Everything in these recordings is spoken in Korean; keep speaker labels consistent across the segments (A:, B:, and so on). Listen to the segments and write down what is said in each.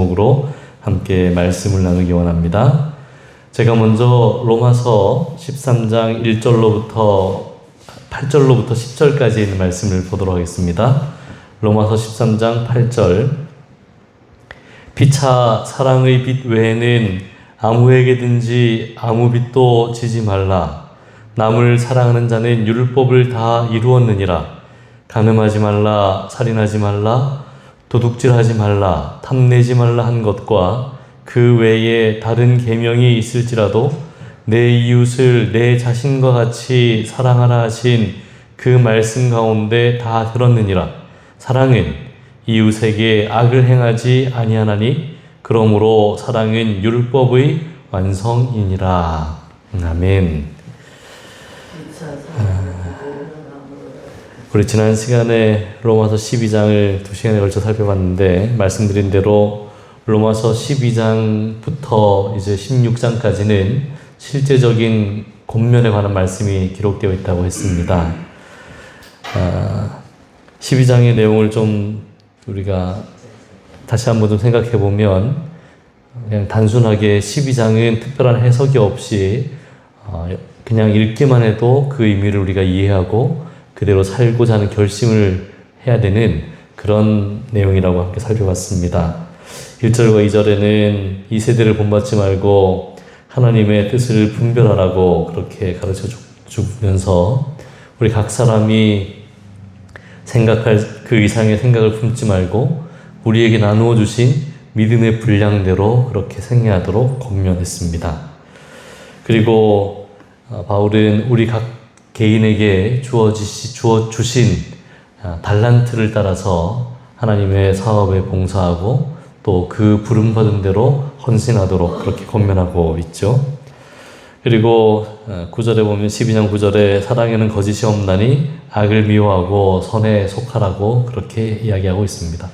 A: 제목으로 함께 말씀을 나누기 원합니다. 제가 먼저 로마서 13장 1절로부터 8절로부터 10절까지 있는 말씀을 보도록 하겠습니다. 로마서 13장 8절. 피차 사랑의 빛 외에는 아무에게든지 아무 빚도 지지 말라. 남을 사랑하는 자는 율법을 다 이루었느니라. 간음하지 말라, 살인하지 말라, 도둑질하지 말라, 탐내지 말라 한 것과 그 외에 다른 계명이 있을지라도 내 이웃을 내 자신과 같이 사랑하라 하신 그 말씀 가운데 다 들었느니라. 사랑은 이웃에게 악을 행하지 아니하나니 그러므로 사랑은 율법의 완성이니라. 아멘. 우리 지난 시간에 로마서 12장을 2시간에 걸쳐 살펴봤는데 말씀드린 대로 로마서 12장부터 이제 16장까지는 실제적인 권면에 관한 말씀이 기록되어 있다고 했습니다. 12장의 내용을 좀 우리가 다시 한번 좀 생각해 보면 그냥 단순하게 12장은 특별한 해석이 없이 그냥 읽기만 해도 그 의미를 우리가 이해하고 그대로 살고자 하는 결심을 해야 되는 그런 내용이라고 함께 살펴봤습니다. 1절과 2절에는 이 세대를 본받지 말고 하나님의 뜻을 분별하라고 그렇게 가르쳐 주면서 우리 각 사람이 생각할 그 이상의 생각을 품지 말고 우리에게 나누어 주신 믿음의 분량대로 그렇게 생애하도록 권면했습니다. 그리고 바울은 우리 각 개인에게 주어 주신 달란트를 따라서 하나님의 사업에 봉사하고 또 그 부름받은 대로 헌신하도록 그렇게 권면하고 있죠. 그리고 9절에 보면 12장 9절에 사랑에는 거짓이 없나니 악을 미워하고 선에 속하라고 그렇게 이야기하고 있습니다.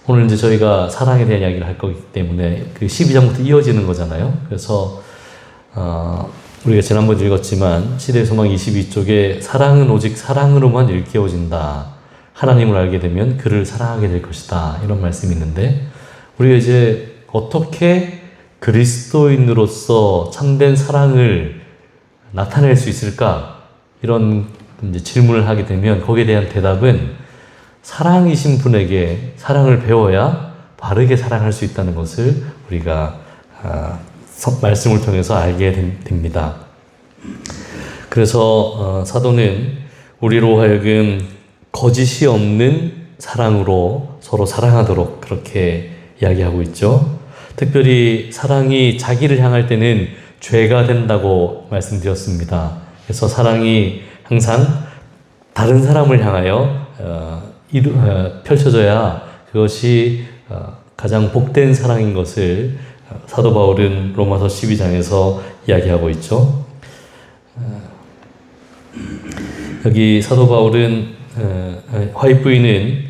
A: 오늘 이제 저희가 사랑에 대한 이야기를 할 거기 때문에 그 12장부터 이어지는 거잖아요. 그래서 우리가 지난번 읽었지만 시대의 소망 22쪽에 사랑은 오직 사랑으로만 일깨워진다. 하나님을 알게 되면 그를 사랑하게 될 것이다. 이런 말씀이 있는데 우리가 이제 어떻게 그리스도인으로서 참된 사랑을 나타낼 수 있을까? 이런 이제 질문을 하게 되면 거기에 대한 대답은 사랑이신 분에게 사랑을 배워야 바르게 사랑할 수 있다는 것을 우리가 말씀을 통해서 알게 됩니다. 그래서 사도는 우리로 하여금 거짓이 없는 사랑으로 서로 사랑하도록 그렇게 이야기하고 있죠. 특별히 사랑이 자기를 향할 때는 죄가 된다고 말씀드렸습니다. 그래서 사랑이 항상 다른 사람을 향하여 펼쳐져야 그것이 가장 복된 사랑인 것을 사도 바울은 로마서 12장에서 이야기하고 있죠. 여기 사도 바울은 화이트부인은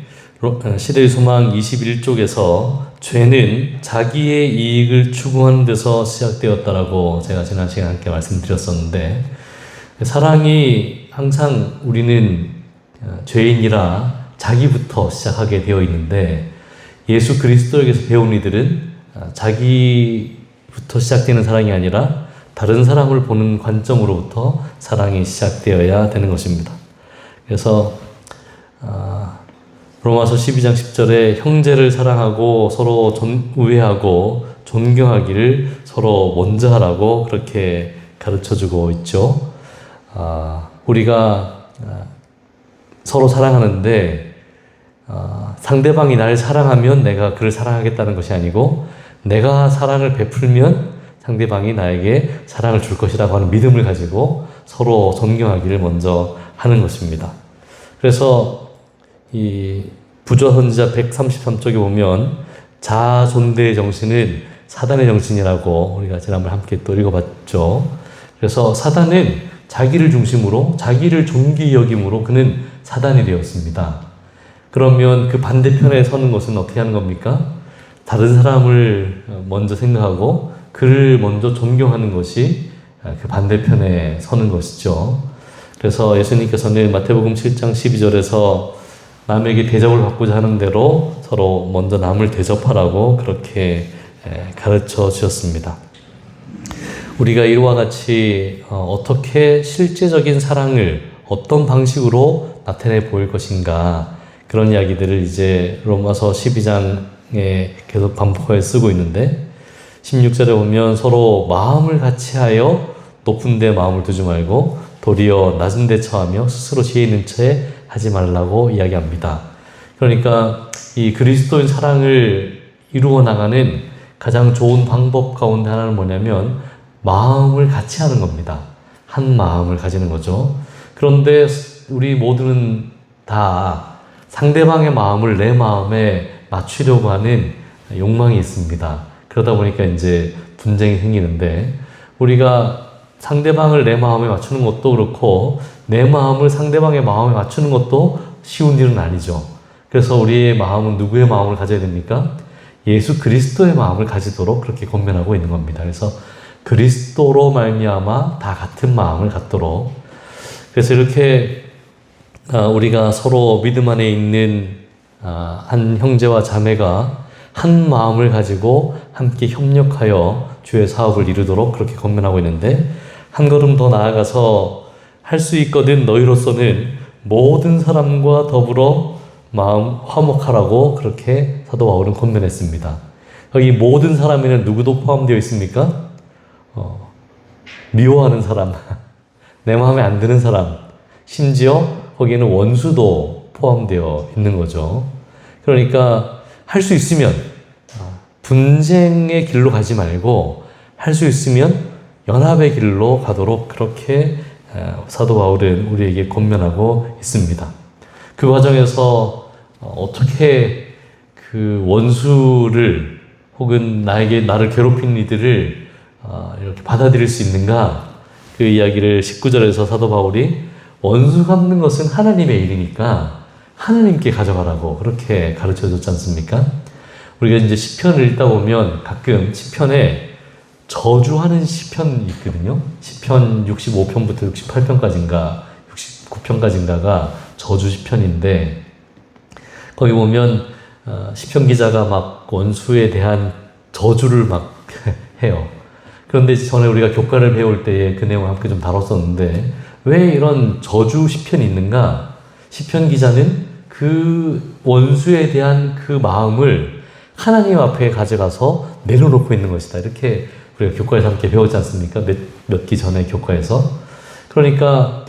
A: 시대의 소망 21쪽에서 죄는 자기의 이익을 추구하는 데서 시작되었다라고 제가 지난 시간에 함께 말씀드렸었는데 사랑이 항상 우리는 죄인이라 자기부터 시작하게 되어 있는데 예수 그리스도에게서 배운 이들은 자기부터 시작되는 사랑이 아니라 다른 사람을 보는 관점으로부터 사랑이 시작되어야 되는 것입니다. 그래서 로마서 12장 10절에 형제를 사랑하고 서로 우애하고 존경하기를 서로 먼저 하라고 그렇게 가르쳐주고 있죠. 우리가 서로 사랑하는데 상대방이 나를 사랑하면 내가 그를 사랑하겠다는 것이 아니고 내가 사랑을 베풀면 상대방이 나에게 사랑을 줄 것이라고 하는 믿음을 가지고 서로 존경하기를 먼저 하는 것입니다. 그래서 이 부조 선지자 133쪽에 보면 자아 존대의 정신은 사단의 정신이라고 우리가 지난번에 함께 또 읽어봤죠. 그래서 사단은 자기를 중심으로 자기를 존귀 여김으로 그는 사단이 되었습니다. 그러면 그 반대편에 서는 것은 어떻게 하는 겁니까? 다른 사람을 먼저 생각하고 그를 먼저 존경하는 것이 그 반대편에 서는 것이죠. 그래서 예수님께서는 마태복음 7장 12절에서 남에게 대접을 받고자 하는 대로 서로 먼저 남을 대접하라고 그렇게 가르쳐 주셨습니다. 우리가 이와 같이 어떻게 실제적인 사랑을 어떤 방식으로 나타내 보일 것인가, 그런 이야기들을 이제 로마서 12장에 계속 반복하여 쓰고 있는데, 16절에 보면 서로 마음을 같이하여 높은 데 마음을 두지 말고 도리어 낮은 데 처하며 스스로 지혜 있는 채 하지 말라고 이야기합니다. 그러니까 이 그리스도인 사랑을 이루어 나가는 가장 좋은 방법 가운데 하나는 뭐냐면 마음을 같이 하는 겁니다. 한 마음을 가지는 거죠. 그런데 우리 모두는 다 상대방의 마음을 내 마음에 맞추려고 하는 욕망이 있습니다. 그러다 보니까 이제 분쟁이 생기는데, 우리가 상대방을 내 마음에 맞추는 것도 그렇고 내 마음을 상대방의 마음에 맞추는 것도 쉬운 일은 아니죠. 그래서 우리의 마음은 누구의 마음을 가져야 됩니까? 예수 그리스도의 마음을 가지도록 그렇게 권면하고 있는 겁니다. 그래서 그리스도로 말미암아 다 같은 마음을 갖도록, 그래서 이렇게 우리가 서로 믿음 안에 있는 한 형제와 자매가 한 마음을 가지고 함께 협력하여 주의 사업을 이루도록 그렇게 권면하고 있는데, 한 걸음 더 나아가서 할 수 있거든 너희로서는 모든 사람과 더불어 마음 화목하라고 그렇게 사도 바울은 권면했습니다. 여기 모든 사람에는 누구도 포함되어 있습니까? 미워하는 사람, 내 마음에 안 드는 사람, 심지어 거기에는 원수도 포함되어 있는 거죠. 그러니까 할 수 있으면 분쟁의 길로 가지 말고 할 수 있으면 연합의 길로 가도록 그렇게 사도 바울은 우리에게 권면하고 있습니다. 그 과정에서 어떻게 그 원수를 혹은 나를 괴롭힌 이들을 이렇게 받아들일 수 있는가, 그 이야기를 19절에서 사도 바울이 원수 갚는 것은 하나님의 일이니까 하나님께 가져가라고 그렇게 가르쳐 줬지 않습니까? 우리가 이제 시편을 읽다 보면 가끔 시편에 저주하는 시편이 있거든요. 시편 65편부터 68편까지인가 69편까지인가가 저주 시편인데, 거기 보면 시편 기자가 막 원수에 대한 저주를 막 해요. 그런데 전에 우리가 교과를 배울 때에 그 내용을 함께 좀 다뤘었는데, 왜 이런 저주 시편이 있는가? 시편 기자는 그 원수에 대한 그 마음을 하나님 앞에 가져가서 내려놓고 있는 것이다. 이렇게 우리가 교과에서 함께 배웠지 않습니까? 몇 기 전에 교과에서. 그러니까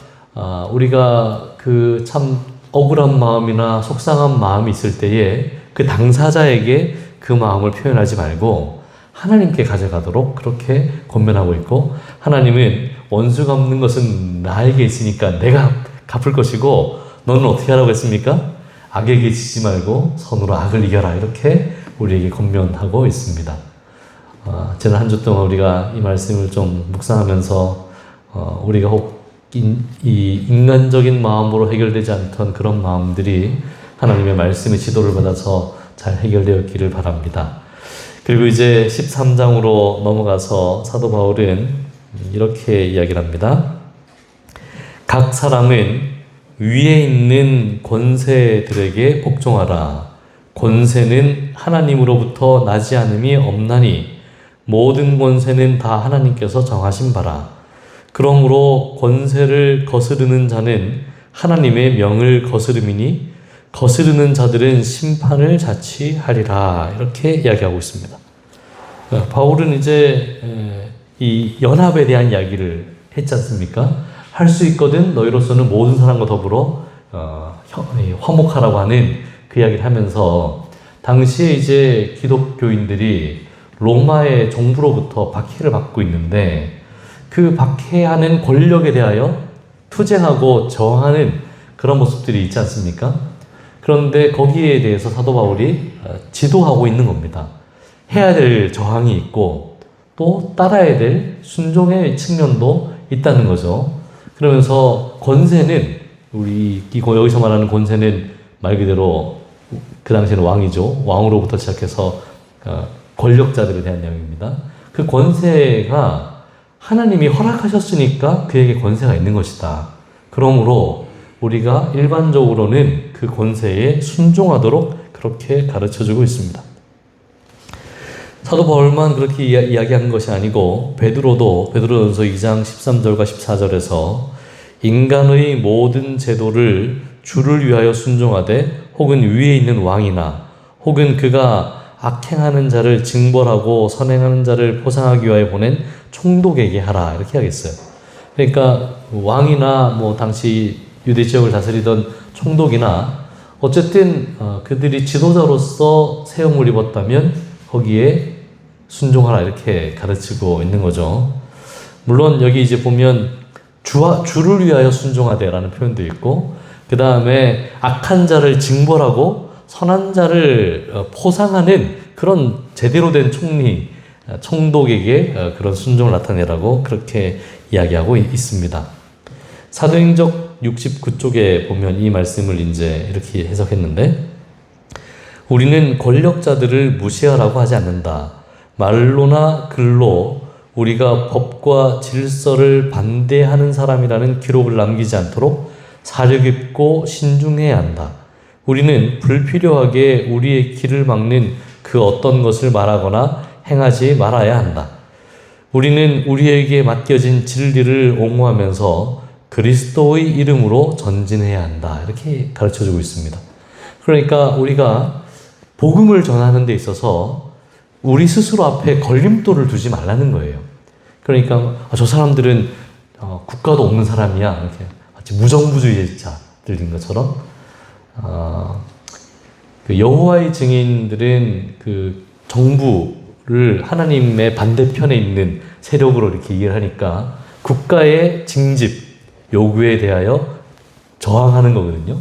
A: 우리가 그 참 억울한 마음이나 속상한 마음이 있을 때에 그 당사자에게 그 마음을 표현하지 말고 하나님께 가져가도록 그렇게 권면하고 있고, 하나님은 원수 갚는 것은 나에게 있으니까 내가 갚을 것이고, 너는 어떻게 하라고 했습니까? 악에게 지지 말고 선으로 악을 이겨라, 이렇게 우리에게 권면하고 있습니다. 지난 한 주 동안 우리가 이 말씀을 좀 묵상하면서 우리가 혹 이 인간적인 마음으로 해결되지 않던 그런 마음들이 하나님의 말씀의 지도를 받아서 잘 해결되었기를 바랍니다. 그리고 이제 13장으로 넘어가서 사도 바울은 이렇게 이야기를 합니다. 각 사람은 위에 있는 권세들에게 복종하라. 권세는 하나님으로부터 나지 않음이 없나니 모든 권세는 다 하나님께서 정하신 바라. 그러므로 권세를 거스르는 자는 하나님의 명을 거스름이니 거스르는 자들은 심판을 자취하리라. 이렇게 이야기하고 있습니다. 바울은 이제 이 연합에 대한 이야기를 했지 않습니까? 할 수 있거든 너희로서는 모든 사람과 더불어 화목하라고 하는 그 이야기를 하면서, 당시에 이제 기독교인들이 로마의 정부로부터 박해를 받고 있는데, 그 박해하는 권력에 대하여 투쟁하고 저항하는 그런 모습들이 있지 않습니까? 그런데 거기에 대해서 사도 바울이 지도하고 있는 겁니다. 해야 될 저항이 있고 또 따라야 될 순종의 측면도 있다는 거죠. 그러면서 권세는, 우리 여기서 말하는 권세는 말 그대로 그 당시에는 왕이죠. 왕으로부터 시작해서 권력자들에 대한 내용입니다. 그 권세가 하나님이 허락하셨으니까 그에게 권세가 있는 것이다. 그러므로 우리가 일반적으로는 그 권세에 순종하도록 그렇게 가르쳐주고 있습니다. 사도 바울만 그렇게 이야기한 것이 아니고 베드로전서 2장 13절과 14절에서 인간의 모든 제도를 주를 위하여 순종하되 혹은 위에 있는 왕이나 혹은 그가 악행하는 자를 징벌하고 선행하는 자를 포상하기 위하여 보낸 총독에게 하라 이렇게 하겠어요. 그러니까 왕이나 당시 유대 지역을 다스리던 총독이나 어쨌든 그들이 지도자로서 세움을 입었다면 거기에 순종하라 이렇게 가르치고 있는 거죠. 물론 여기 이제 보면 주를 위하여 순종하되라는 표현도 있고 그 다음에 악한 자를 징벌하고 선한 자를 포상하는 그런 제대로 된 총독에게 그런 순종을 나타내라고 그렇게 이야기하고 있습니다. 사도행적 69쪽에 보면 이 말씀을 이제 이렇게 해석했는데 우리는 권력자들을 무시하라고 하지 않는다. 말로나 글로 우리가 법과 질서를 반대하는 사람이라는 기록을 남기지 않도록 사려 깊고 신중해야 한다. 우리는 불필요하게 우리의 길을 막는 그 어떤 것을 말하거나 행하지 말아야 한다. 우리는 우리에게 맡겨진 진리를 옹호하면서 그리스도의 이름으로 전진해야 한다. 이렇게 가르쳐주고 있습니다. 그러니까 우리가 복음을 전하는 데 있어서 우리 스스로 앞에 걸림돌을 두지 말라는 거예요. 그러니까 저 사람들은 국가도 없는 사람이야. 이렇게 마치 무정부주의자들인 것처럼 그 여호와의 증인들은 그 정부를 하나님의 반대편에 있는 세력으로 이렇게 이해를 하니까 국가의 징집 요구에 대하여 저항하는 거거든요.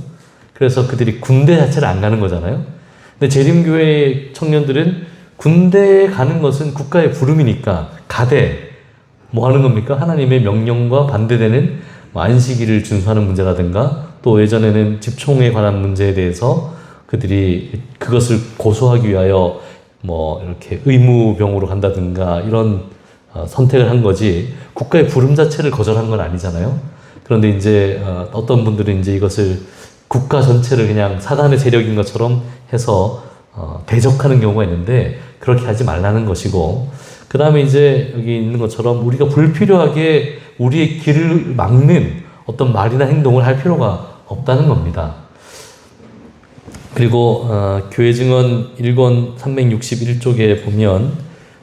A: 그래서 그들이 군대 자체를 안 가는 거잖아요. 근데 재림교회 청년들은 군대에 가는 것은 국가의 부름이니까 가되 뭐 하는 겁니까? 하나님의 명령과 반대되는 안식일을 준수하는 문제라든가 또 예전에는 집총에 관한 문제에 대해서 그들이 그것을 고소하기 위하여 뭐 이렇게 의무병으로 간다든가 이런 선택을 한 거지 국가의 부름 자체를 거절한 건 아니잖아요. 그런데 이제 어떤 분들은 이제 이것을 국가 전체를 그냥 사단의 세력인 것처럼 해서 대적하는 경우가 있는데 그렇게 하지 말라는 것이고 그 다음에 이제 여기 있는 것처럼 우리가 불필요하게 우리의 길을 막는 어떤 말이나 행동을 할 필요가 없다는 겁니다. 그리고 교회 증언 1권 361쪽에 보면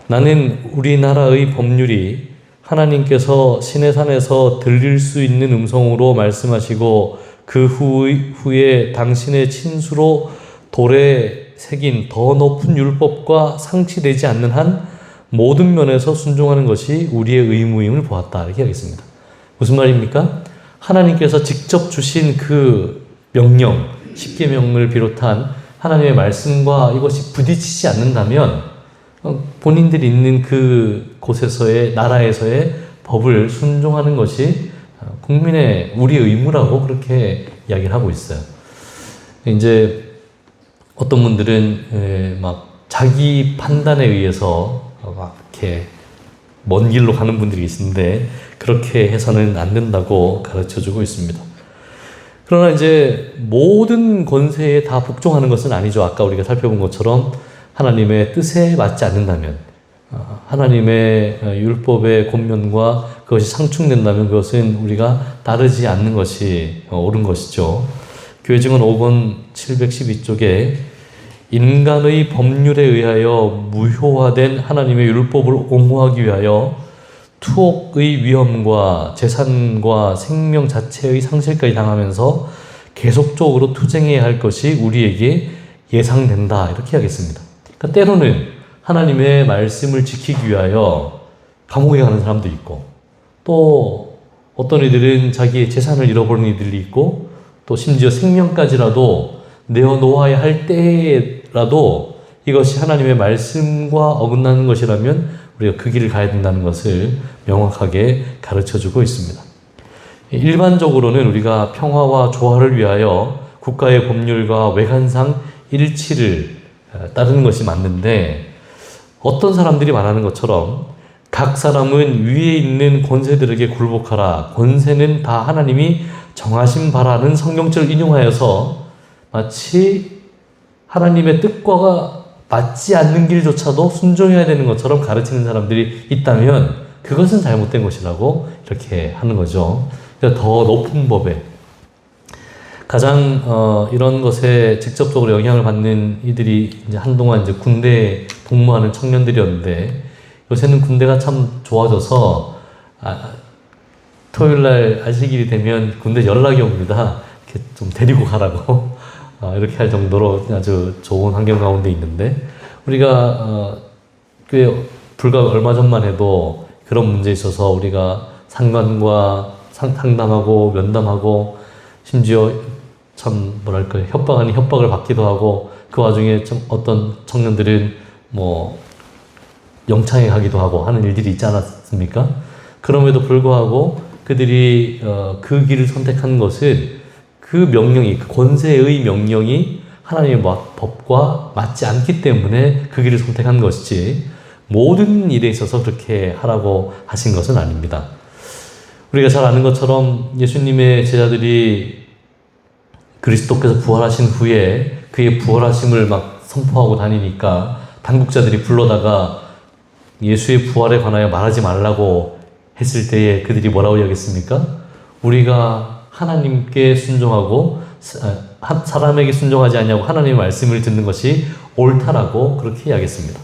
A: 나는 우리나라의 법률이 하나님께서 시내산에서 들릴 수 있는 음성으로 말씀하시고 그 후에 당신의 친수로 돌에 새긴 더 높은 율법과 상치되지 않는 한 모든 면에서 순종하는 것이 우리의 의무임을 보았다. 이렇게 하겠습니다. 무슨 말입니까? 하나님께서 직접 주신 그 명령, 십계명을 비롯한 하나님의 말씀과 이것이 부딪히지 않는다면 본인들이 있는 그 곳에서의 나라에서의 법을 순종하는 것이 국민의 우리의 의무라고 그렇게 이야기를 하고 있어요. 이제 어떤 분들은 막 자기 판단에 의해서 막 이렇게 먼 길로 가는 분들이 계신데 그렇게 해서는 안 된다고 가르쳐주고 있습니다. 그러나 이제 모든 권세에 다 복종하는 것은 아니죠. 아까 우리가 살펴본 것처럼 하나님의 뜻에 맞지 않는다면 하나님의 율법의 권면과 그것이 상충된다면 그것은 우리가 따르지 않는 것이 옳은 것이죠. 교회 증언 5권 712쪽에 인간의 법률에 의하여 무효화된 하나님의 율법을 옹호하기 위하여 투옥의 위험과 재산과 생명 자체의 상실까지 당하면서 계속적으로 투쟁해야 할 것이 우리에게 예상된다. 이렇게 하겠습니다. 그러니까 때로는 하나님의 말씀을 지키기 위하여 감옥에 가는 사람도 있고 또 어떤 이들은 자기의 재산을 잃어버린 이들이 있고 또 심지어 생명까지라도 내어놓아야 할 때라도 이것이 하나님의 말씀과 어긋나는 것이라면 우리가 그 길을 가야 된다는 것을 명확하게 가르쳐주고 있습니다. 일반적으로는 우리가 평화와 조화를 위하여 국가의 법률과 외관상 일치를 따르는 것이 맞는데 어떤 사람들이 말하는 것처럼 각 사람은 위에 있는 권세들에게 굴복하라. 권세는 다 하나님이 정하신 바라는 성경절을 인용하여서 마치 하나님의 뜻과 맞지 않는 길조차도 순종해야 되는 것처럼 가르치는 사람들이 있다면 그것은 잘못된 것이라고 이렇게 하는 거죠. 그러니까 더 높은 법에 가장 이런 것에 직접적으로 영향을 받는 이들이 이제 한동안 이제 군대에 복무하는 청년들이었는데 요새는 군대가 참 좋아져서 토요일 날 안식일이 되면 군대 연락이 옵니다. 이렇게 좀 데리고 가라고 이렇게 할 정도로 아주 좋은 환경 가운데 있는데 우리가 꽤 불과 얼마 전만 해도 그런 문제에 있어서 우리가 상관과 상담하고 면담하고 심지어 참 뭐랄까 협박 아닌 협박을 받기도 하고 그 와중에 좀 어떤 청년들은 뭐 영창에 가기도 하고 하는 일들이 있지 않았습니까? 그럼에도 불구하고 그들이 그 길을 선택한 것은 그 명령이 그 권세의 명령이 하나님의 법과 맞지 않기 때문에 그 길을 선택한 것이지 모든 일에 있어서 그렇게 하라고 하신 것은 아닙니다. 우리가 잘 아는 것처럼 예수님의 제자들이 그리스도께서 부활하신 후에 그의 부활하심을 막 선포하고 다니니까 당국자들이 불러다가 예수의 부활에 관하여 말하지 말라고 했을 때에 그들이 뭐라고 여겼습니까? 우리가 하나님께 순종하고 사람에게 순종하지 않냐고 하나님의 말씀을 듣는 것이 옳다라고 그렇게 이야기했습니다.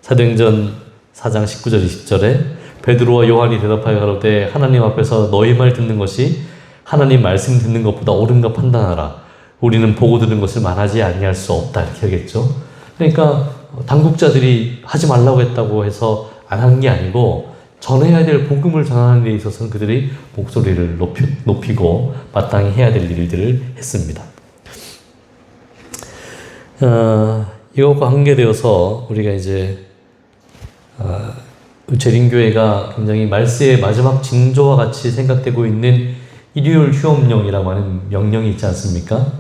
A: 사도행전 4장 19절 20절에 베드로와 요한이 대답하여 가로되 하나님 앞에서 너희 말 듣는 것이 하나님 말씀 듣는 것보다 옳은가 판단하라. 우리는 보고 들은 것을 말하지 아니할 수 없다 이렇게 하겠죠. 그러니까 당국자들이 하지 말라고 했다고 해서 안 하는 게 아니고 전해야 될 복음을 전하는 데 있어서는 그들이 목소리를 높이고 마땅히 해야 될 일들을 했습니다. 이것과 관계되어서 우리가 이제 재림교회가 굉장히 말세의 마지막 징조와 같이 생각되고 있는 일요일 휴업령이라고 하는 명령이 있지 않습니까?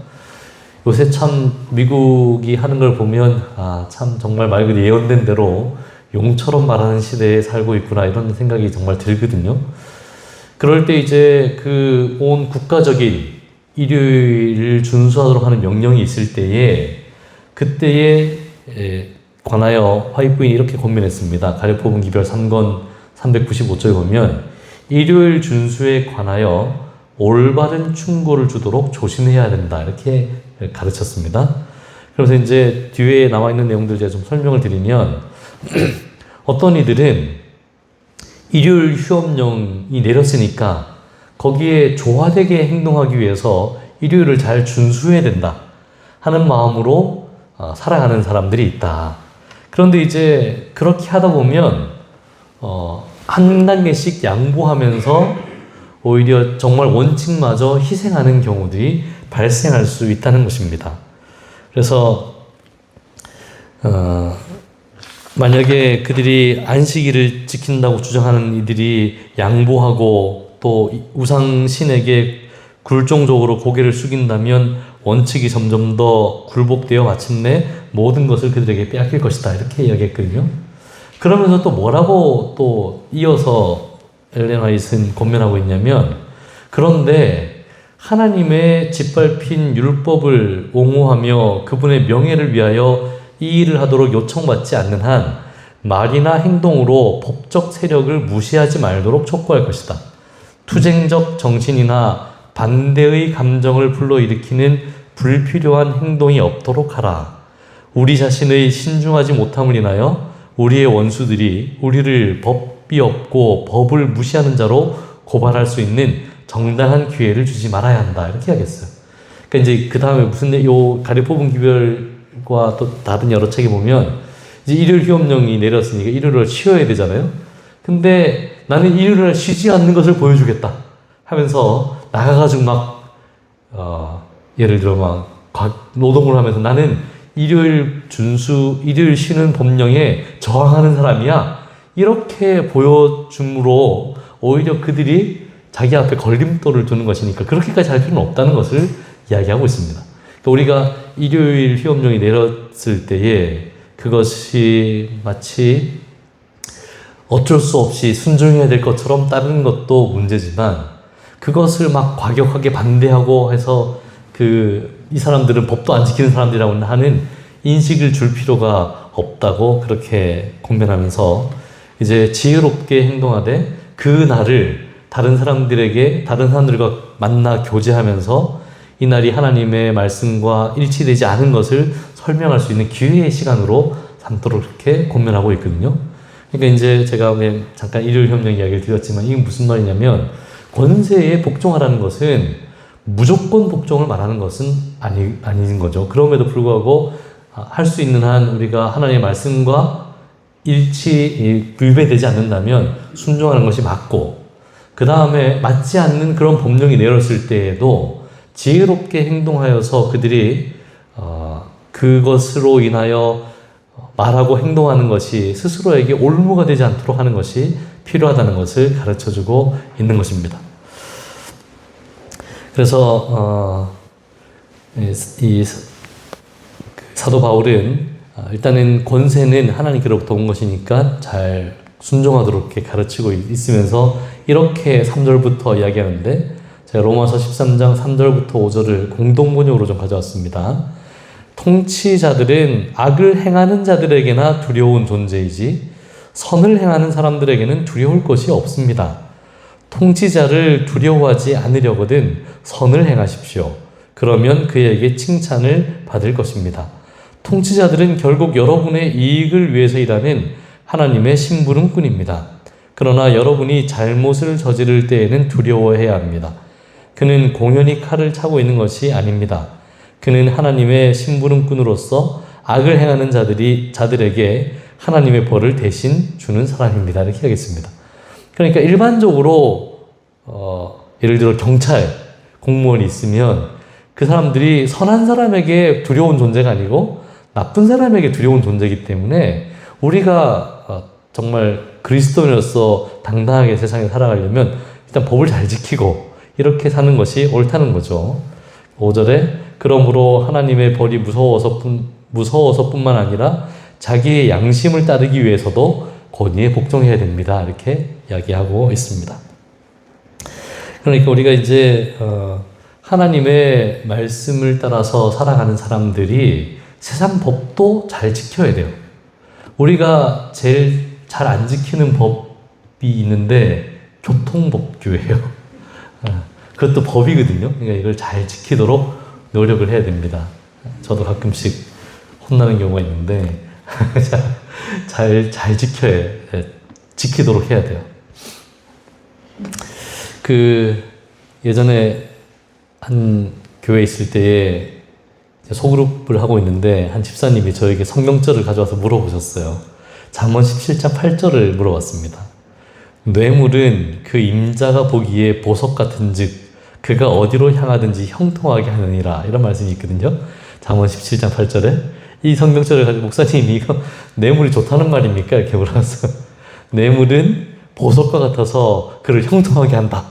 A: 요새 참 미국이 하는 걸 보면 참 정말 말 그대로 예언된 대로 용처럼 말하는 시대에 살고 있구나 이런 생각이 정말 들거든요. 그럴 때 이제 그 온 국가적인 일요일을 준수하도록 하는 명령이 있을 때에 그때에 관하여 화입부인이 이렇게 권면했습니다. 가려포분 기별 3권 395쪽에 보면 일요일 준수에 관하여 올바른 충고를 주도록 조심해야 된다 이렇게 가르쳤습니다. 그래서 이제 뒤에 나와 있는 내용들을 제가 좀 설명을 드리면 어떤 이들은 일요일 휴업령이 내렸으니까 거기에 조화되게 행동하기 위해서 일요일을 잘 준수해야 된다 하는 마음으로 살아가는 사람들이 있다. 그런데 이제 그렇게 하다 보면 한 단계씩 양보하면서 오히려 정말 원칙마저 희생하는 경우들이 발생할 수 있다는 것입니다. 그래서 만약에 그들이 안식일을 지킨다고 주장하는 이들이 양보하고 또 우상신에게 굴종적으로 고개를 숙인다면 원칙이 점점 더 굴복되어 마침내 모든 것을 그들에게 빼앗길 것이다 이렇게 이야기했거든요. 그러면서 또 뭐라고 또 이어서 엘렌 화이트는 권면하고 있냐면 그런데 하나님의 짓밟힌 율법을 옹호하며 그분의 명예를 위하여 이 일을 하도록 요청받지 않는 한 말이나 행동으로 법적 세력을 무시하지 말도록 촉구할 것이다. 투쟁적 정신이나 반대의 감정을 불러일으키는 불필요한 행동이 없도록 하라. 우리 자신의 신중하지 못함을 인하여 우리의 원수들이 우리를 법이 없고 법을 무시하는 자로 고발할 수 있는 정당한 기회를 주지 말아야 한다. 이렇게 하겠어요. 그러니까 이제 그 다음에 무슨 요 가려포분 기별과 또 다른 여러 책에 보면 이제 일요일 휴업령이 내렸으니까 일요일을 쉬어야 되잖아요. 근데 나는 일요일을 쉬지 않는 것을 보여주겠다 하면서 나가가지고 막 예를 들어 막 노동을 하면서 나는 일요일 쉬는 법령에 저항하는 사람이야. 이렇게 보여줌으로 오히려 그들이 자기 앞에 걸림돌을 두는 것이니까 그렇게까지 할 필요는 없다는 것을 이야기하고 있습니다. 그러니까 우리가 일요일 휴업령이 내렸을 때에 그것이 마치 어쩔 수 없이 순종해야 될 것처럼 따르는 것도 문제지만 그것을 막 과격하게 반대하고 해서 그 이 사람들은 법도 안 지키는 사람들이라고 하는 인식을 줄 필요가 없다고 그렇게 권면하면서 이제 지혜롭게 행동하되 그 날을 다른 사람들과 만나 교제하면서 이 날이 하나님의 말씀과 일치되지 않은 것을 설명할 수 있는 기회의 시간으로 삼도록 그렇게 권면하고 있거든요. 그러니까 이제 제가 잠깐 일요일협력 이야기를 드렸지만 이게 무슨 말이냐면 권세에 복종하라는 것은 무조건 복종을 말하는 것은 아닌 거죠. 그럼에도 불구하고 할 수 있는 한 우리가 하나님의 말씀과 위배되지 않는다면 순종하는 것이 맞고, 그 다음에 맞지 않는 그런 법령이 내렸을 때에도 지혜롭게 행동하여서 그들이 그것으로 인하여 말하고 행동하는 것이 스스로에게 올무가 되지 않도록 하는 것이 필요하다는 것을 가르쳐주고 있는 것입니다. 그래서 이 사도 바울은 일단은 권세는 하나님께로부터 온 것이니까 잘 순종하도록 이렇게 가르치고 있으면서 이렇게 3절부터 이야기하는데, 제가 로마서 13장 3절부터 5절을 공동번역으로 좀 가져왔습니다. 통치자들은 악을 행하는 자들에게나 두려운 존재이지 선을 행하는 사람들에게는 두려울 것이 없습니다. 통치자를 두려워하지 않으려거든 선을 행하십시오. 그러면 그에게 칭찬을 받을 것입니다. 통치자들은 결국 여러분의 이익을 위해서 일하는 하나님의 심부름꾼입니다. 그러나 여러분이 잘못을 저지를 때에는 두려워해야 합니다. 그는 공연히 칼을 차고 있는 것이 아닙니다. 그는 하나님의 심부름꾼으로서 악을 행하는 자들에게 하나님의 벌을 대신 주는 사람입니다. 이렇게 하겠습니다. 그러니까 일반적으로 예를 들어 경찰 공무원이 있으면 그 사람들이 선한 사람에게 두려운 존재가 아니고 나쁜 사람에게 두려운 존재이기 때문에 우리가 정말 그리스도인으로서 당당하게 세상에 살아가려면 일단 법을 잘 지키고 이렇게 사는 것이 옳다는 거죠. 5절에 그러므로 하나님의 벌이 무서워서뿐만 아니라 자기의 양심을 따르기 위해서도 권위에 복종해야 됩니다. 이렇게 이야기하고 있습니다. 그러니까 우리가 이제 하나님의 말씀을 따라서 살아가는 사람들이 세상 법도 잘 지켜야 돼요. 우리가 제일 잘 안 지키는 법이 있는데 교통법규예요. 그것도 법이거든요. 그러니까 이걸 잘 지키도록 노력을 해야 됩니다. 저도 가끔씩 혼나는 경우가 있는데 잘 지키도록 해야 돼요. 예전에 한 교회에 있을 때에 소그룹을 하고 있는데 한 집사님이 저에게 성경절을 가져와서 물어보셨어요. 잠언 17장 8절을 물어봤습니다. 뇌물은 그 임자가 보기에 보석 같은즉 그가 어디로 향하든지 형통하게 하느니라, 이런 말씀이 있거든요. 잠언 17장 8절에 이 성경절을 가지고 목사님이 이거 뇌물이 좋다는 말입니까? 이렇게 물어봤어요. 뇌물은 보석과 같아서 그를 형통하게 한다.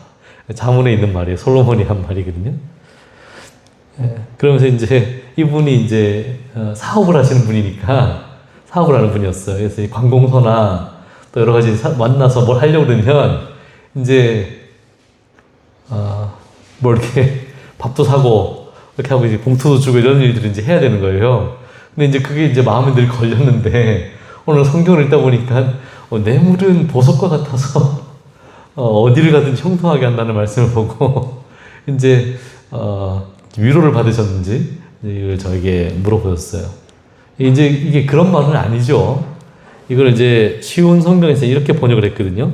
A: 잠언에 있는 말이에요. 솔로몬이 한 말이거든요. 그러면서 이제 이분이 이제 사업을 하시는 분이니까 사업을 하는 분이었어요. 그래서 이 관공서나 또 여러 가지 만나서 뭘 하려고 그러면 이제 뭐 이렇게 밥도 사고 이렇게 하고 이제 봉투도 주고 이런 일들을 이제 해야 되는 거예요. 근데 이제 그게 이제 마음에 늘 걸렸는데 오늘 성경을 읽다 보니까 뇌물은 보석과 같아서 어디를 가든지 형통하게 한다는 말씀을 보고 이제 위로를 받으셨는지 이걸 저에게 물어보셨어요. 이제 이게 그런 말은 아니죠. 이걸 이제 쉬운 성경에서 이렇게 번역을 했거든요.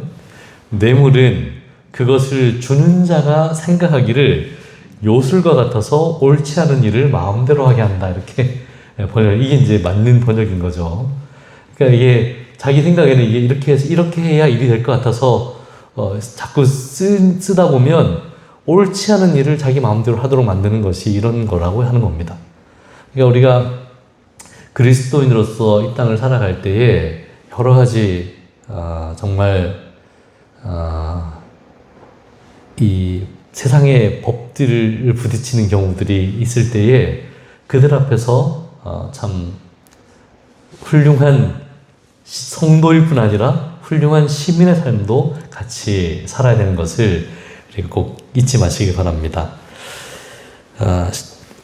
A: 뇌물은 그것을 주는 자가 생각하기를 요술과 같아서 옳지 않은 일을 마음대로 하게 한다. 이렇게 번역. 이게 이제 맞는 번역인 거죠. 그러니까 이게 자기 생각에는 이게 이렇게 해야 일이 될 것 같아서 자꾸 쓰다 보면 옳지 않은 일을 자기 마음대로 하도록 만드는 것이 이런 거라고 하는 겁니다. 그러니까 우리가 그리스도인으로서 이 땅을 살아갈 때에 여러 가지 정말 이 세상의 법들을 부딪히는 경우들이 있을 때에 그들 앞에서 참 훌륭한 성도일 뿐 아니라 훌륭한 시민의 삶도 같이 살아야 되는 것을 꼭 잊지 마시기 바랍니다.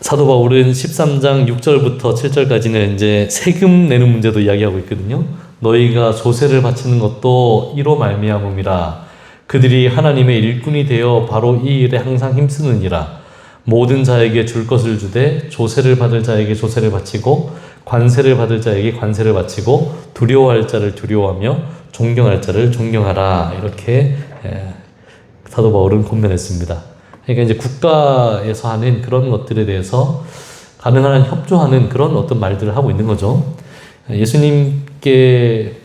A: 사도 바울은 13장 6절부터 7절까지는 이제 세금 내는 문제도 이야기하고 있거든요. 너희가 조세를 바치는 것도 이로 말미암음이라. 그들이 하나님의 일꾼이 되어 바로 이 일에 항상 힘쓰느니라. 모든 자에게 줄 것을 주되 조세를 받을 자에게 조세를 바치고 관세를 받을 자에게 관세를 바치고 두려워할 자를 두려워하며 존경할 자를 존경하라. 이렇게 사도 바울은 권면했습니다. 그러니까 이제 국가에서 하는 그런 것들에 대해서 가능한 한 협조하는 그런 어떤 말들을 하고 있는 거죠. 예수님께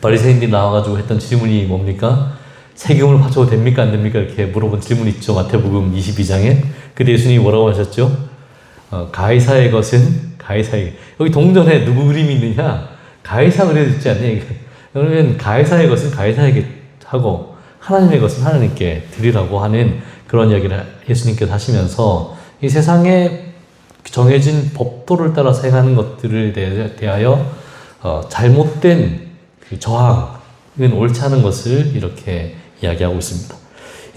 A: 바리새인들이 나와가지고 했던 질문이 뭡니까? 세금을 바쳐도 됩니까? 안 됩니까? 이렇게 물어본 질문이 있죠. 마태복음 22장에. 그때 예수님이 뭐라고 하셨죠? 가이사의 것은 가이사에게. 여기 동전에 누구 그림이 있느냐? 가이사 그려져 있지 않냐? 그러면 가이사의 것은 가이사에게 하고 하나님의 것은 하나님께 드리라고 하는 그런 이야기를 예수님께서 하시면서 이 세상에 정해진 법도를 따라서 행하는 것들에 대하여 잘못된 그 저항은 옳지 않은 것을 이렇게 이야기하고 있습니다.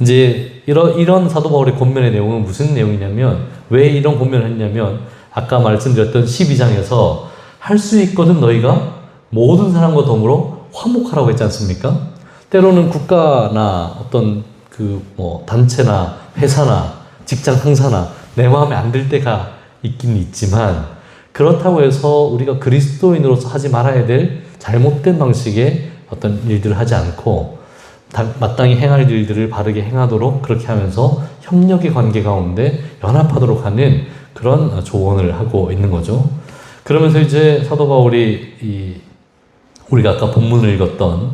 A: 이제 이런 사도 바울의 권면의 내용은 무슨 내용이냐면, 왜 이런 권면을 했냐면, 아까 말씀드렸던 12장에서 할 수 있거든 너희가 모든 사람과 더불어 화목하라고 했지 않습니까? 때로는 국가나 어떤 단체나 회사나 직장 상사나 내 마음에 안 들 때가 있긴 있지만, 그렇다고 해서 우리가 그리스도인으로서 하지 말아야 될 잘못된 방식의 어떤 일들을 하지 않고 마땅히 행할 일들을 바르게 행하도록 그렇게 하면서 협력의 관계 가운데 연합하도록 하는 그런 조언을 하고 있는 거죠. 그러면서 이제 사도 바울이 우리가 아까 본문을 읽었던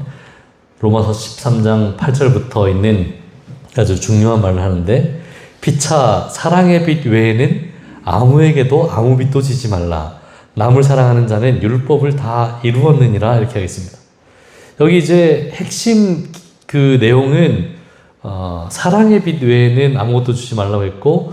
A: 로마서 13장 8절부터 있는 아주 중요한 말을 하는데, 피차 사랑의 빛 외에는 아무에게도 아무 빛도 지지 말라. 남을 사랑하는 자는 율법을 다 이루었느니라. 이렇게 하겠습니다. 여기 이제 핵심 그 내용은 사랑의 빛 외에는 아무것도 주지 말라고 했고,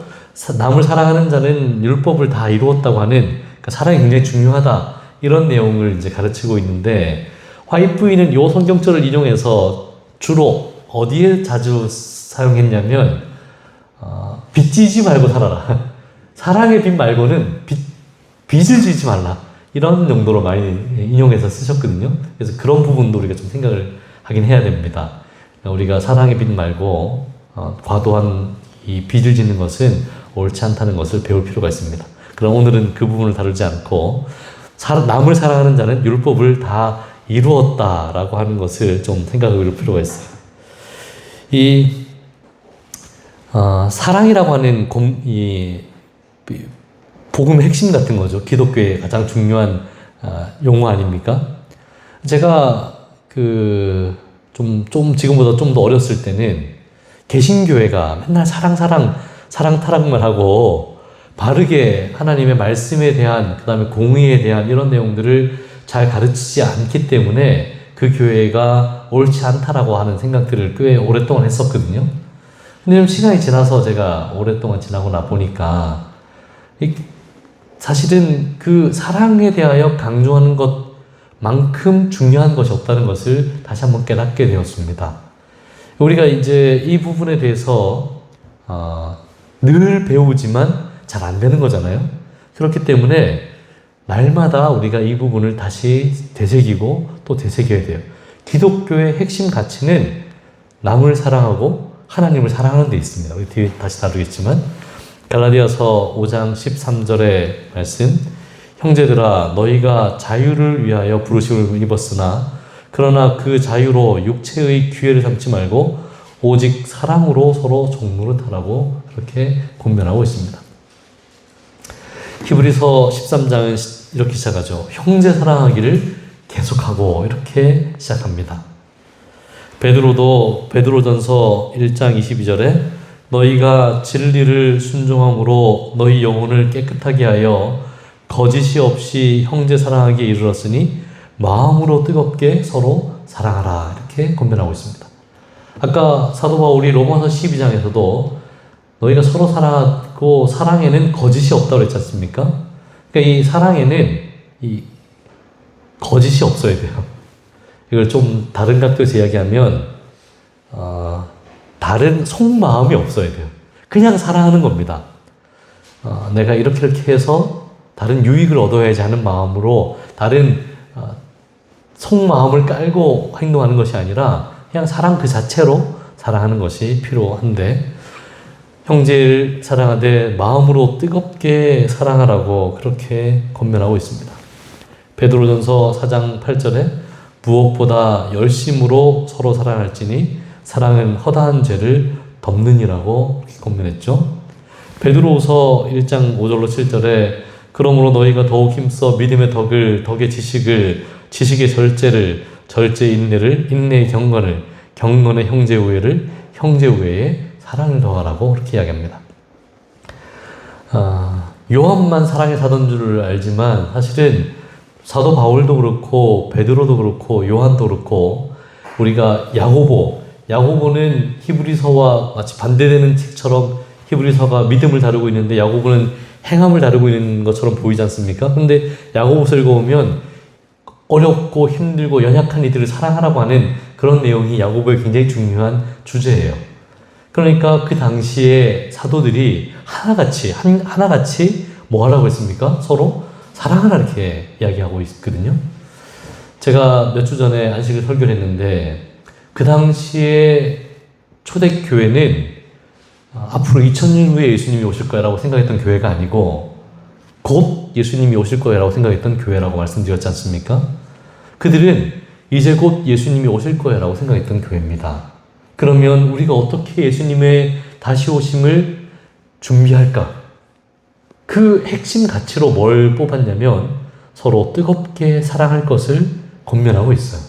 A: 남을 사랑하는 자는 율법을 다 이루었다고 하는, 그러니까 사랑이 굉장히 중요하다, 이런 내용을 이제 가르치고 있는데, 화이트부인은 이 성경절을 인용해서 주로 어디에 자주 사용했냐면 빚지지 말고 살아라. 사랑의 빛 말고는 빚을 지지 말라. 이런 용도로 많이 인용해서 쓰셨거든요. 그래서 그런 부분도 우리가 좀 생각을 하긴 해야 됩니다. 우리가 사랑의 빛 말고 과도한 이 빚을 짓는 것은 옳지 않다는 것을 배울 필요가 있습니다. 그럼 오늘은 그 부분을 다루지 않고 남을 사랑하는 자는 율법을 다 이루었다라고 하는 것을 좀 생각해 볼 필요가 있어요. 이 사랑이라고 하는 복음의 핵심 같은 거죠. 기독교의 가장 중요한 용어 아닙니까? 제가 좀 지금보다 좀 더 어렸을 때는 개신교회가 맨날 사랑 타락만 하고 바르게 하나님의 말씀에 대한, 그 다음에 공의에 대한 이런 내용들을 잘 가르치지 않기 때문에 그 교회가 옳지 않다라고 하는 생각들을 꽤 오랫동안 했었거든요. 근데 좀 시간이 지나서 제가 오랫동안 지나고 나 보니까 사실은 그 사랑에 대하여 강조하는 것만큼 중요한 것이 없다는 것을 다시 한번 깨닫게 되었습니다. 우리가 이제 이 부분에 대해서 늘 배우지만 잘 안 되는 거잖아요. 그렇기 때문에 날마다 우리가 이 부분을 다시 되새기고 또 되새겨야 돼요. 기독교의 핵심 가치는 남을 사랑하고 하나님을 사랑하는 데 있습니다. 우리 뒤에 다시 다루겠지만, 갈라디아서 5장 13절의 말씀, 형제들아 너희가 자유를 위하여 부르심을 입었으나 그러나 그 자유로 육체의 기회를 삼지 말고 오직 사랑으로 서로 종노릇하라고 그렇게 권면하고 있습니다. 히브리서 13장은 이렇게 시작하죠. 형제 사랑하기를 계속하고, 이렇게 시작합니다. 베드로전서 1장 22절에 너희가 진리를 순종함으로 너희 영혼을 깨끗하게 하여 거짓이 없이 형제 사랑하기에 이르렀으니 마음으로 뜨겁게 서로 사랑하라. 이렇게 권면하고 있습니다. 아까 사도 바울이 로마서 12장에서도 너희가 서로 사랑하고 사랑에는 거짓이 없다고 그랬지 않습니까? 그러니까 이 사랑에는 이 거짓이 없어야 돼요. 이걸 좀 다른 각도에서 이야기하면 다른 속마음이 없어야 돼요. 그냥 사랑하는 겁니다. 내가 이렇게 해서 다른 유익을 얻어야지 하는 마음으로 다른 속마음을 깔고 행동하는 것이 아니라 그냥 사랑 그 자체로 사랑하는 것이 필요한데, 형제를 사랑하되 마음으로 뜨겁게 사랑하라고 그렇게 권면하고 있습니다. 베드로전서 4장 8절에 무엇보다 열심으로 서로 사랑할지니 사랑은 허다한 죄를 덮느니라고 권면했죠. 베드로후서 1장 5절로 7절에 그러므로 너희가 더욱 힘써 믿음의 덕을, 덕의 지식을, 지식의 절제를, 절제의 인내를, 인내의 경건을, 경건의 형제 우애를, 형제 우애에 사랑을 더하라고 그렇게 이야기합니다. 요한만 사랑에 사던 줄 알지만 사실은 사도 바울도 그렇고 베드로도 그렇고 요한도 그렇고 우리가 야고보는 히브리서와 마치 반대되는 책처럼 히브리서가 믿음을 다루고 있는데 야고보는 행함을 다루고 있는 것처럼 보이지 않습니까? 근데 야고보서 읽어보면 어렵고 힘들고 연약한 이들을 사랑하라고 하는 그런 내용이 야고보의 굉장히 중요한 주제예요. 그러니까 그 당시에 사도들이 하나같이 뭐 하라고 했습니까? 서로 사랑하라 이렇게 이야기하고 있거든요. 제가 몇 주 전에 안식을 설교를 했는데 그 당시에 초대교회는 앞으로 2000년 후에 예수님이 오실 거라고 생각했던 교회가 아니고 곧 예수님이 오실 거라고 생각했던 교회라고 말씀드렸지 않습니까? 그들은 이제 곧 예수님이 오실 거라고 생각했던 교회입니다. 그러면 우리가 어떻게 예수님의 다시 오심을 준비할까? 그 핵심 가치로 뭘 뽑았냐면 서로 뜨겁게 사랑할 것을 권면하고 있어요.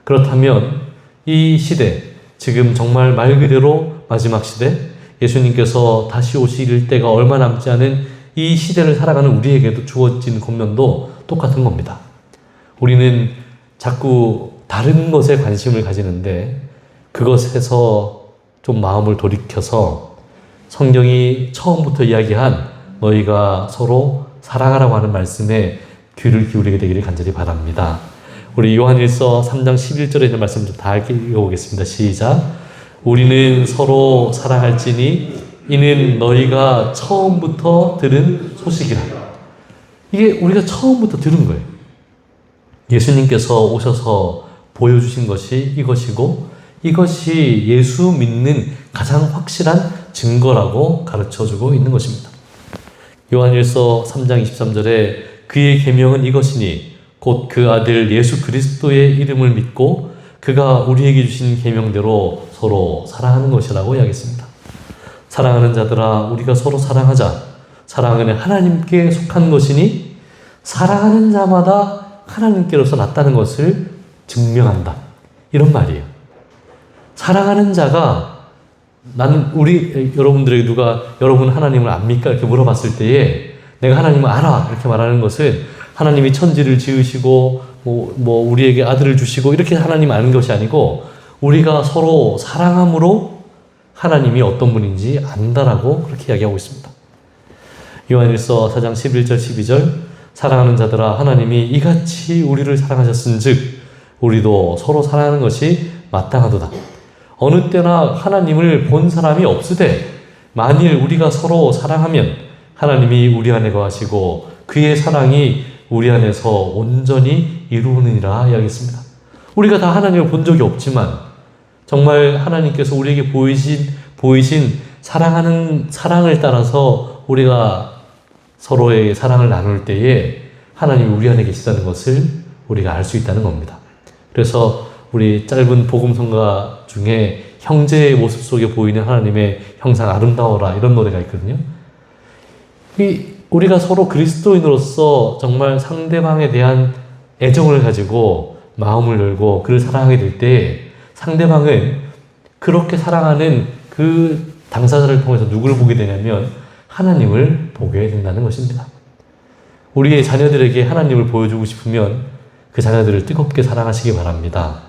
A: 그렇다면 이 시대, 지금 정말 말 그대로 마지막 시대, 예수님께서 다시 오실 때가 얼마 남지 않은 이 시대를 살아가는 우리에게도 주어진 권면도 똑같은 겁니다. 우리는 자꾸 다른 것에 관심을 가지는데 그것에서 좀 마음을 돌이켜서 성경이 처음부터 이야기한 너희가 서로 사랑하라고 하는 말씀에 귀를 기울이게 되기를 간절히 바랍니다. 우리 요한일서 3장 11절에 있는 말씀 좀 다 읽어보겠습니다. 시작. 우리는 서로 사랑할지니 이는 너희가 처음부터 들은 소식이라. 이게 우리가 처음부터 들은 거예요. 예수님께서 오셔서 보여주신 것이 이것이고 이것이 예수 믿는 가장 확실한 증거라고 가르쳐주고 있는 것입니다. 요한일서 3장 23절에 그의 계명은 이것이니 곧 그 아들 예수 그리스도의 이름을 믿고 그가 우리에게 주신 계명대로 서로 사랑하는 것이라고 이야기했습니다. 사랑하는 자들아 우리가 서로 사랑하자. 사랑은 하나님께 속한 것이니 사랑하는 자마다 하나님께로서 났다는 것을 증명한다. 이런 말이에요. 사랑하는 자가 여러분들에게 누가 여러분 하나님을 압니까? 이렇게 물어봤을 때에 내가 하나님을 알아. 이렇게 말하는 것은 하나님이 천지를 지으시고 우리에게 아들을 주시고 이렇게 하나님 아는 것이 아니고 우리가 서로 사랑함으로 하나님이 어떤 분인지 안다라고 그렇게 이야기하고 있습니다. 요한일서 4장 11절 12절 사랑하는 자들아 하나님이 이같이 우리를 사랑하셨은즉 우리도 서로 사랑하는 것이 마땅하도다. 어느 때나 하나님을 본 사람이 없으되 만일 우리가 서로 사랑하면 하나님이 우리 안에 거하시고 그의 사랑이 우리 안에서 온전히 이루느니라 이야기했습니다. 우리가 다 하나님을 본 적이 없지만 정말 하나님께서 우리에게 보이신 사랑을 따라서 우리가 서로의 사랑을 나눌 때에 하나님이 우리 안에 계시다는 것을 우리가 알 수 있다는 겁니다. 그래서 우리 짧은 복음성가 중에 형제의 모습 속에 보이는 하나님의 형상 아름다워라 이런 노래가 있거든요. 우리가 서로 그리스도인으로서 정말 상대방에 대한 애정을 가지고 마음을 열고 그를 사랑하게 될 때 상대방은 그렇게 사랑하는 그 당사자를 통해서 누구를 보게 되냐면 하나님을 보게 된다는 것입니다. 우리의 자녀들에게 하나님을 보여주고 싶으면 그 자녀들을 뜨겁게 사랑하시기 바랍니다.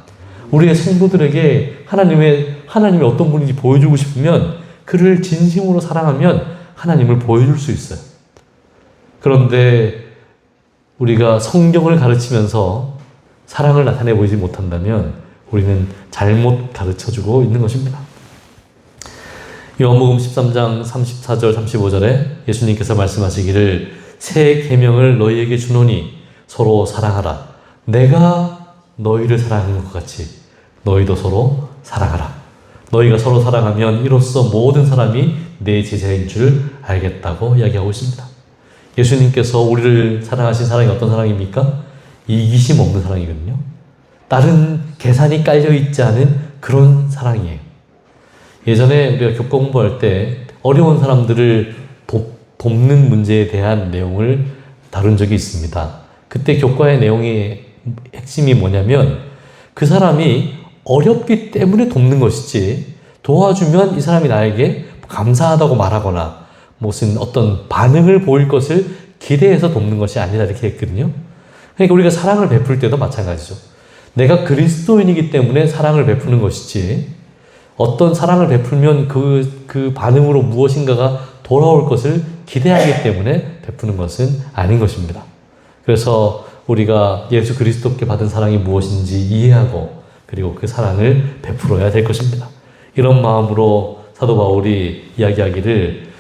A: 우리의 성도들에게 하나님이 어떤 분인지 보여주고 싶으면 그를 진심으로 사랑하면 하나님을 보여줄 수 있어요. 그런데 우리가 성경을 가르치면서 사랑을 나타내 보이지 못한다면 우리는 잘못 가르쳐주고 있는 것입니다. 요한복음 13장 34절 35절에 예수님께서 말씀하시기를 새 계명을 너희에게 주노니 서로 사랑하라. 내가 너희를 사랑한 것 같이 너희도 서로 사랑하라. 너희가 서로 사랑하면 이로써 모든 사람이 내 제자인 줄 알겠다고 이야기하고 있습니다. 예수님께서 우리를 사랑하신 사랑이 어떤 사랑입니까? 이기심 없는 사랑이거든요. 다른 계산이 깔려있지 않은 그런 사랑이에요. 예전에 우리가 교과 공부할 때 어려운 사람들을 돕는 문제에 대한 내용을 다룬 적이 있습니다. 그때 교과의 내용의 핵심이 뭐냐면 그 사람이 어렵기 때문에 돕는 것이지 도와주면 이 사람이 나에게 감사하다고 말하거나 무슨 어떤 반응을 보일 것을 기대해서 돕는 것이 아니라 이렇게 했거든요. 그러니까 우리가 사랑을 베풀 때도 마찬가지죠. 내가 그리스도인이기 때문에 사랑을 베푸는 것이지 어떤 사랑을 베풀면 그 반응으로 무엇인가가 돌아올 것을 기대하기 때문에 베푸는 것은 아닌 것입니다. 그래서 우리가 예수 그리스도께 받은 사랑이 무엇인지 이해하고 그리고 그 사랑을 베풀어야 될 것입니다. 이런 마음으로 사도 바울이 이야기하기를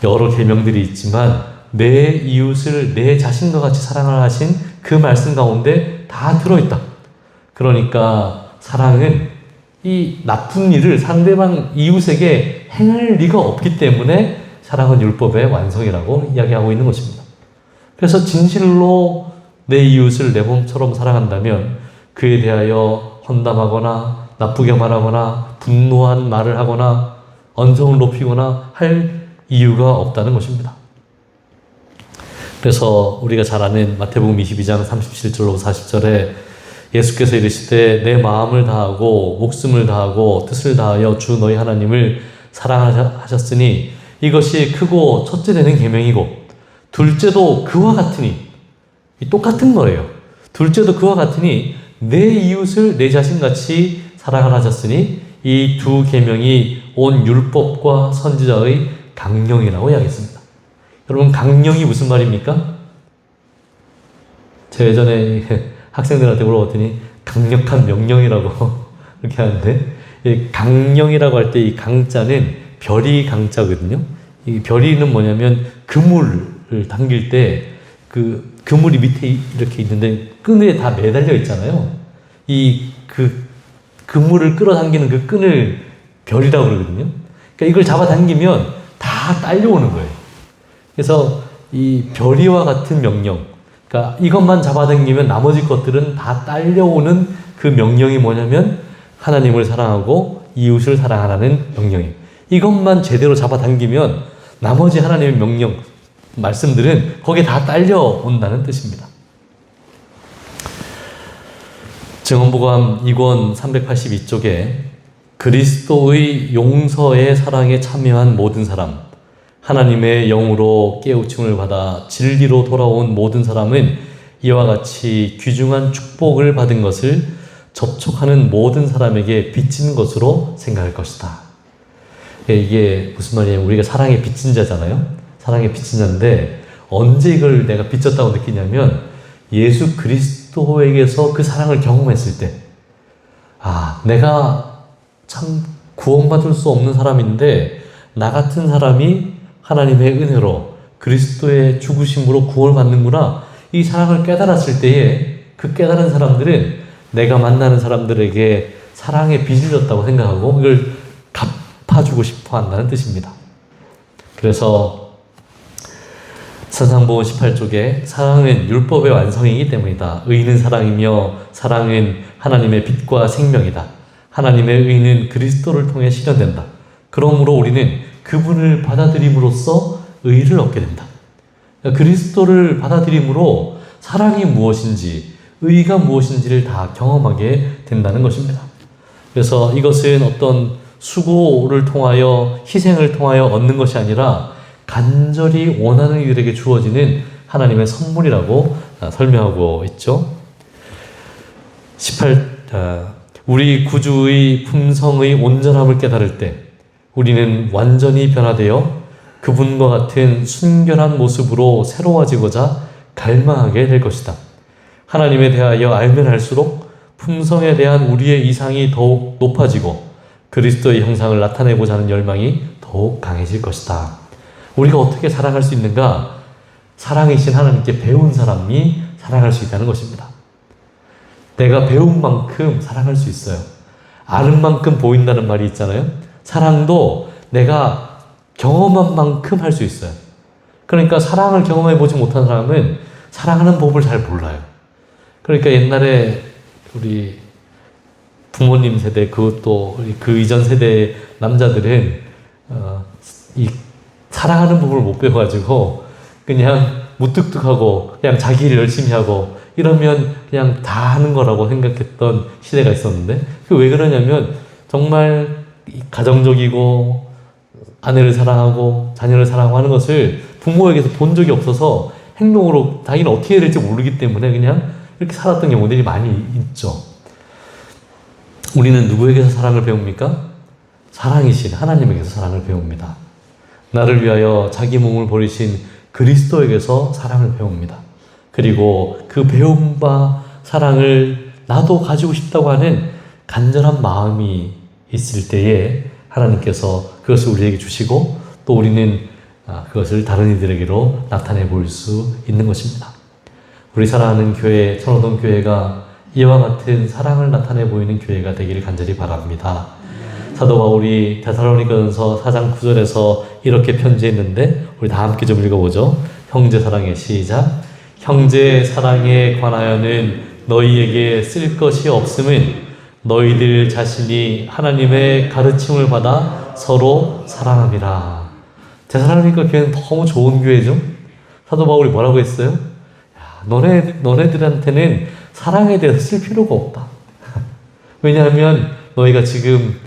A: 여러 계명들이 있지만 내 이웃을 내 자신과 같이 사랑을 하신 그 말씀 가운데 다 들어있다. 그러니까 사랑은 이 나쁜 일을 상대방 이웃에게 행할 리가 없기 때문에 사랑은 율법의 완성이라고 이야기하고 있는 것입니다. 그래서 진실로 내 이웃을 내 몸처럼 사랑한다면 그에 대하여 헌담하거나 나쁘게 말하거나 분노한 말을 하거나 언성을 높이거나 할 이유가 없다는 것입니다. 그래서 우리가 잘 아는 마태복음 22장 37절로 40절에 예수께서 이르시되 내 마음을 다하고 목숨을 다하고 뜻을 다하여 주 너희 하나님을 사랑하셨으니 이것이 크고 첫째 되는 계명이고 둘째도 그와 같으니 똑같은 거예요. 둘째도 그와 같으니 내 이웃을 내 자신같이 사랑을 하셨으니 이 두 계명이 온 율법과 선지자의 강령이라고 이야기했습니다. 여러분 강령이 무슨 말입니까? 제가 예전에 학생들한테 물어봤더니 강력한 명령이라고 그렇게 하는데 이 강령이라고 할 때 이 강자는 별이 강자거든요. 이 별이는 뭐냐면 그물을 당길 때 그 그물이 밑에 이렇게 있는데 끈에 다 매달려 있잖아요. 그 그물을 끌어당기는 그 끈을 별이라고 그러거든요. 그러니까 이걸 잡아당기면 다 딸려오는 거예요. 그래서 이 별이와 같은 명령, 그러니까 이것만 잡아당기면 나머지 것들은 다 딸려오는 그 명령이 뭐냐면 하나님을 사랑하고 이웃을 사랑하라는 명령이에요. 이것만 제대로 잡아당기면 나머지 하나님의 명령, 말씀들은 거기에 다 딸려온다는 뜻입니다. 증언보감 2권 382쪽에 그리스도의 용서의 사랑에 참여한 모든 사람, 하나님의 영으로 깨우침을 받아 진리로 돌아온 모든 사람은 이와 같이 귀중한 축복을 받은 것을 접촉하는 모든 사람에게 빚진 것으로 생각할 것이다. 이게 무슨 말이냐면 우리가 사랑에 빚진 자잖아요. 사랑에 빚진 자인데 언제 이걸 내가 빚졌다고 느끼냐면 예수 그리스도에게서 그 사랑을 경험했을 때 내가 참 구원받을 수 없는 사람인데 나 같은 사람이 하나님의 은혜로 그리스도의 죽으심으로 구원받는구나. 이 사랑을 깨달았을 때에 그 깨달은 사람들은 내가 만나는 사람들에게 사랑의 빚을 졌다고 생각하고 이걸 갚아주고 싶어 한다는 뜻입니다. 그래서 산상보훈 18쪽에 사랑은 율법의 완성이기 때문이다. 의는 사랑이며 사랑은 하나님의 빛과 생명이다. 하나님의 의는 그리스도를 통해 실현된다. 그러므로 우리는 그분을 받아들임으로써 의를 얻게 된다. 그리스도를 받아들임으로 사랑이 무엇인지, 의가 무엇인지를 다 경험하게 된다는 것입니다. 그래서 이것은 어떤 수고를 통하여, 희생을 통하여 얻는 것이 아니라 간절히 원하는 이들에게 주어지는 하나님의 선물이라고 설명하고 있죠. 18, 우리 구주의 품성의 온전함을 깨달을 때 우리는 완전히 변화되어 그분과 같은 순결한 모습으로 새로워지고자 갈망하게 될 것이다. 하나님에 대하여 알면 알수록 품성에 대한 우리의 이상이 더욱 높아지고 그리스도의 형상을 나타내고자 하는 열망이 더욱 강해질 것이다. 우리가 어떻게 사랑할 수 있는가? 사랑이신 하나님께 배운 사람이 사랑할 수 있다는 것입니다. 내가 배운 만큼 사랑할 수 있어요. 아는 만큼 보인다는 말이 있잖아요. 사랑도 내가 경험한 만큼 할 수 있어요. 그러니까 사랑을 경험해 보지 못한 사람은 사랑하는 법을 잘 몰라요. 그러니까 옛날에 우리 부모님 세대, 그것도 그 이전 세대의 남자들은 이 사랑하는 법을 못 배워가지고 그냥 무뚝뚝하고 그냥 자기 일 열심히 하고 이러면 그냥 다 하는 거라고 생각했던 시대가 있었는데, 그 왜 그러냐면 정말 가정적이고 아내를 사랑하고 자녀를 사랑하고 하는 것을 부모에게서 본 적이 없어서 행동으로 자기는 어떻게 해야 될지 모르기 때문에 그냥 이렇게 살았던 경우들이 많이 있죠. 우리는 누구에게서 사랑을 배웁니까? 사랑이신 하나님에게서 사랑을 배웁니다. 나를 위하여 자기 몸을 버리신 그리스도에게서 사랑을 배웁니다. 그리고 그 배운 바 사랑을 나도 가지고 싶다고 하는 간절한 마음이 있을 때에 하나님께서 그것을 우리에게 주시고 또 우리는 그것을 다른 이들에게로 나타내 볼 수 있는 것입니다. 우리 사랑하는 교회, 천호동 교회가 이와 같은 사랑을 나타내 보이는 교회가 되기를 간절히 바랍니다. 사도 바울이 데살로니가전서 4장 9절에서 이렇게 편지했는데 우리 다 함께 좀 읽어보죠. 형제 사랑의 시작. 형제 사랑에 관하여는 너희에게 쓸 것이 없음은 너희들 자신이 하나님의 가르침을 받아 서로 사랑함이라. 데살로니가 교회는 너무 좋은 교회죠. 사도 바울이 뭐라고 했어요? 야, 너네들한테는 사랑에 대해서 쓸 필요가 없다. 왜냐하면 너희가 지금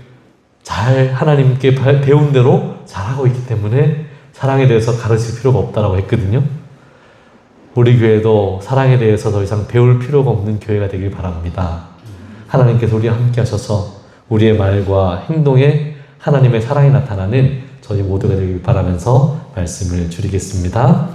A: 잘 하나님께 배운 대로 잘하고 있기 때문에 사랑에 대해서 가르칠 필요가 없다라고 했거든요. 우리 교회도 사랑에 대해서 더 이상 배울 필요가 없는 교회가 되길 바랍니다. 하나님께서 우리와 함께 하셔서 우리의 말과 행동에 하나님의 사랑이 나타나는 저희 모두가 되길 바라면서 말씀을 줄이겠습니다.